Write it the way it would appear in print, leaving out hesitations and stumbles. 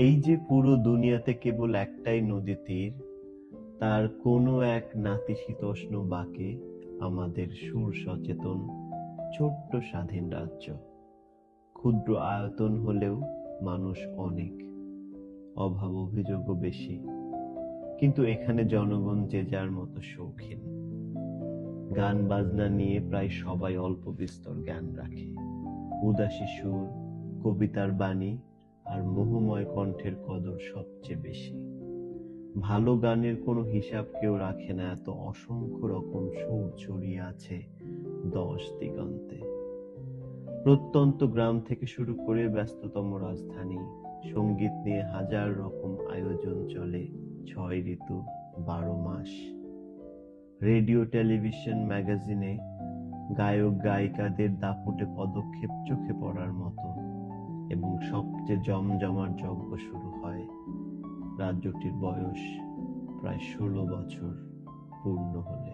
এই যে পুরো দুনিয়াতে কেবল একটাই নদী তীর, তার কোনো এক নাতিশীতোষ্ণ বাঁকে আমাদের সুর সচেতন ছোট্ট স্বাধীন রাজ্য। ক্ষুদ্র আয়তন হলেও মানুষ অনেক, অভাব অভিযোগও বেশি, কিন্তু এখানে জনগণ যে যার মতো শৌখিন। গান বাজনা নিয়ে প্রায় সবাই অল্প বিস্তর জ্ঞান রাখে। উদাসী সুর, কবিতার বাণী আর মোহময় কণ্ঠের কদর সবচেয়ে বেশি। ভালো গানের কোনো হিসাব কেউ রাখে না, এত অসংখ্য রকম সুর ছড়িয়ে আছে 10 দিগন্তে। প্রত্যন্ত গ্রাম থেকে শুরু করে ব্যস্ততম রাজধানী, সঙ্গীত নিয়ে হাজার রকম আয়োজন চলে 6 ঋতু 12 মাস। রেডিও, টেলিভিশন, ম্যাগাজিনে গায়ক গায়িকাদের দাপুটে পদক্ষেপ চোখে পড়ার মতো, এবং সবচেয়ে জমজমাট যজ্ঞ শুরু হয় রাজ্যটির বয়স প্রায় 16 বছর পূর্ণ হলে।